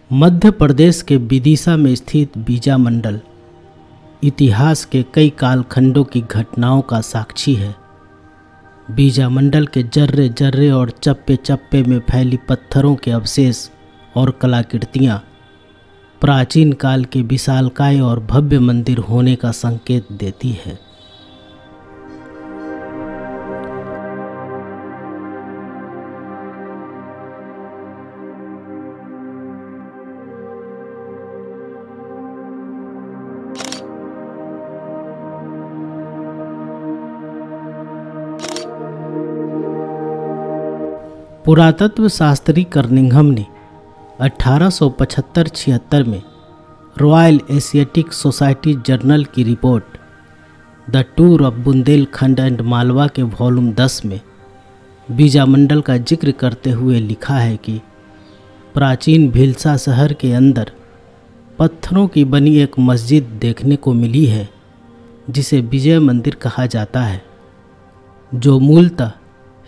मध्य प्रदेश के विदिशा में स्थित बीजा मंडल इतिहास के कई कालखंडों की घटनाओं का साक्षी है। बीजा मंडल के जर्रे जर्रे और चप्पे चप्पे में फैली पत्थरों के अवशेष और कलाकृतियाँ प्राचीन काल के विशालकाय और भव्य मंदिर होने का संकेत देती है। पुरातत्व शास्त्री कर्निंघम ने 1875-76 में रॉयल एशियाटिक सोसाइटी जर्नल की report the tour of Bundelkhand and Malwa के वॉल्यूम 10 में बीजा मंडल का जिक्र करते हुए लिखा है कि प्राचीन भीलसा शहर के अंदर पत्थरों की बनी एक मस्जिद देखने को मिली है जिसे विजय मंदिर कहा जाता है, जो मूलतः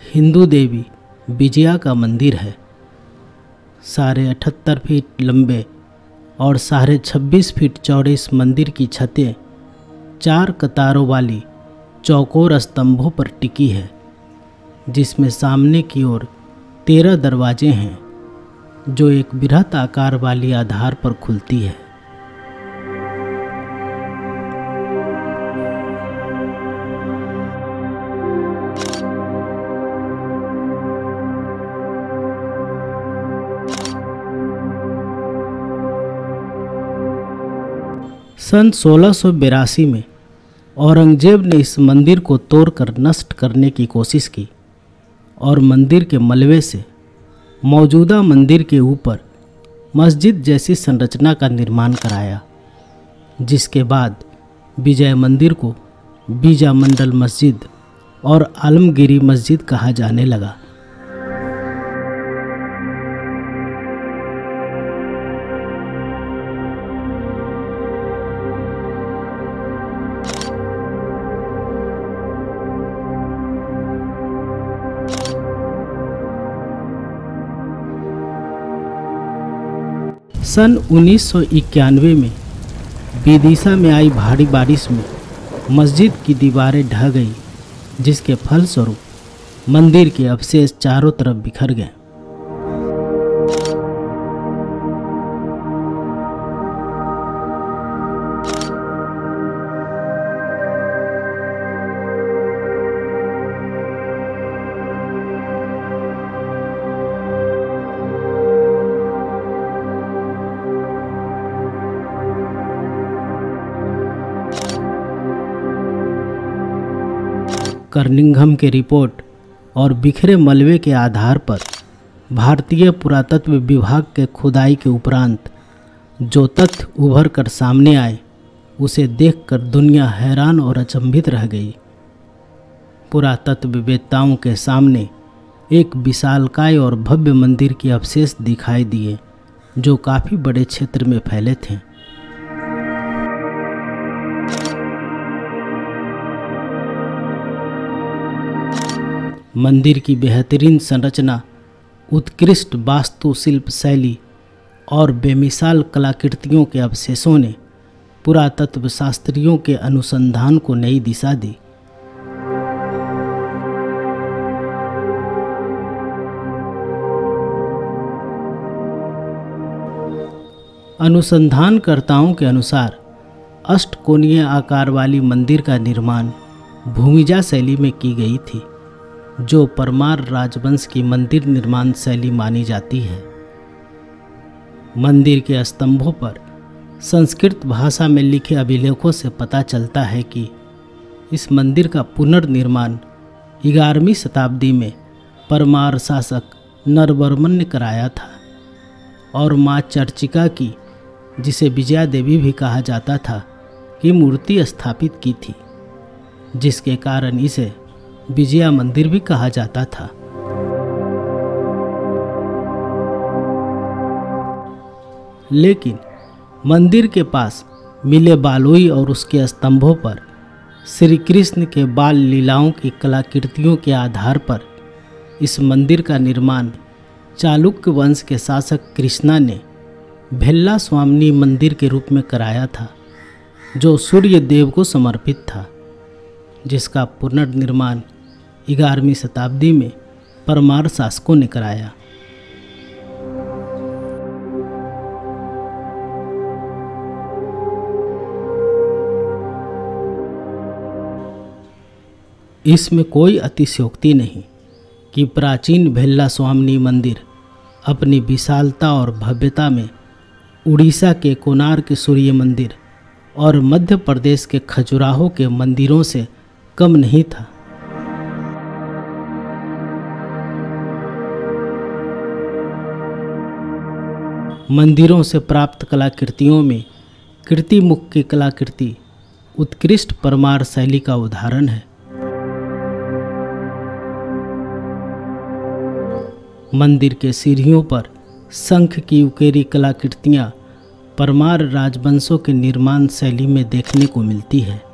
हिंदू देवी विजया का मंदिर है। 78.5 फीट लंबे और 26.5 फीट चौड़े इस मंदिर की छतें 4 कतारों वाली चौकोर स्तंभों पर टिकी है, जिसमें सामने की ओर 13 दरवाजे हैं जो एक बृहत आकार वाली आधार पर खुलती है। सन 1682 में औरंगजेब ने इस मंदिर को तोड़कर नष्ट करने की कोशिश की और मंदिर के मलबे से मौजूदा मंदिर के ऊपर मस्जिद जैसी संरचना का निर्माण कराया, जिसके बाद विजय मंदिर को बीजा मंडल मस्जिद और आलमगिरी मस्जिद कहा जाने लगा। सन 1991 में विदिशा में आई भारी बारिश में मस्जिद की दीवारें ढह गई, जिसके फलस्वरूप मंदिर के अवशेष चारों तरफ बिखर गए। कर्निंघम के रिपोर्ट और बिखरे मलबे के आधार पर भारतीय पुरातत्व विभाग के खुदाई के उपरांत जो तथ्य उभर कर सामने आए, उसे देखकर दुनिया हैरान और अचंभित रह गई। पुरातत्ववेत्ताओं के सामने एक विशालकाय और भव्य मंदिर के अवशेष दिखाई दिए, जो काफ़ी बड़े क्षेत्र में फैले थे। मंदिर की बेहतरीन संरचना, उत्कृष्ट वास्तुशिल्प शैली और बेमिसाल कलाकृतियों के अवशेषों ने पुरातत्व शास्त्रियों के अनुसंधान को नई दिशा दी। अनुसंधानकर्ताओं के अनुसार अष्टकोणीय आकार वाली मंदिर का निर्माण भूमिजा शैली में की गई थी, जो परमार राजवंश की मंदिर निर्माण शैली मानी जाती है। मंदिर के स्तंभों पर संस्कृत भाषा में लिखे अभिलेखों से पता चलता है कि इस मंदिर का पुनर्निर्माण 11वीं शताब्दी में परमार शासक नरवर्मन ने कराया था और माँ चर्चिका की, जिसे विजया देवी भी कहा जाता था, की मूर्ति स्थापित की थी, जिसके कारण इसे विजया मंदिर भी कहा जाता था। लेकिन मंदिर के पास मिले बालुई और उसके स्तंभों पर श्री कृष्ण के बाल लीलाओं की कलाकृतियों के आधार पर इस मंदिर का निर्माण चालुक्य वंश के शासक कृष्णा ने भेल्ला स्वामिनी मंदिर के रूप में कराया था, जो सूर्य देव को समर्पित था, जिसका पुनर्निर्माण 11वीं शताब्दी में परमार शासकों ने कराया। इसमें कोई अतिशयोक्ति नहीं कि प्राचीन भेल्ला स्वामिनी मंदिर अपनी विशालता और भव्यता में उड़ीसा के कोणार्क सूर्य मंदिर और मध्य प्रदेश के खजुराहो के मंदिरों से कम नहीं था। मंदिरों से प्राप्त कलाकृतियों में कीर्तिमुख की कलाकृति उत्कृष्ट परमार शैली का उदाहरण है। मंदिर के सीढ़ियों पर शंख की उकेरी कलाकृतियाँ परमार राजवंशों के निर्माण शैली में देखने को मिलती है।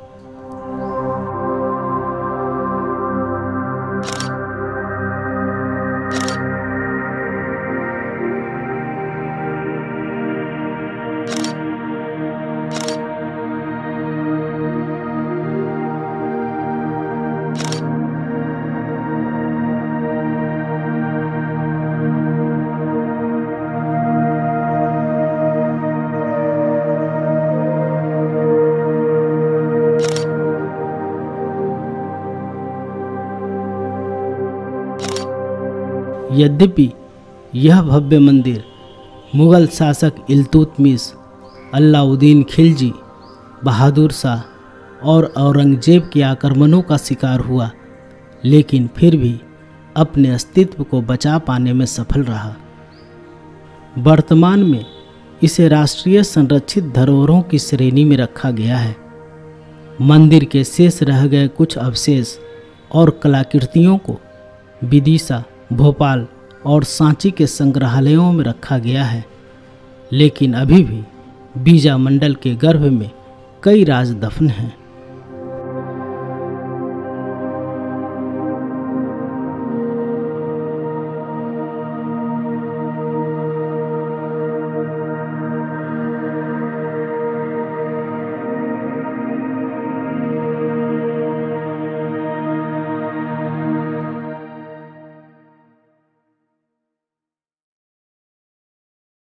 यद्यपि यह भव्य मंदिर मुग़ल शासक इल्तुतमिश, अलाउद्दीन खिलजी, बहादुर शाह और औरंगजेब के आक्रमणों का शिकार हुआ, लेकिन फिर भी अपने अस्तित्व को बचा पाने में सफल रहा। वर्तमान में इसे राष्ट्रीय संरक्षित धरोहरों की श्रेणी में रखा गया है। मंदिर के शेष रह गए कुछ अवशेष और कलाकृतियों को विदिशा, भोपाल और सांची के संग्रहालयों में रखा गया है, लेकिन अभी भी बीजामंडल के गर्भ में कई राज दफन हैं।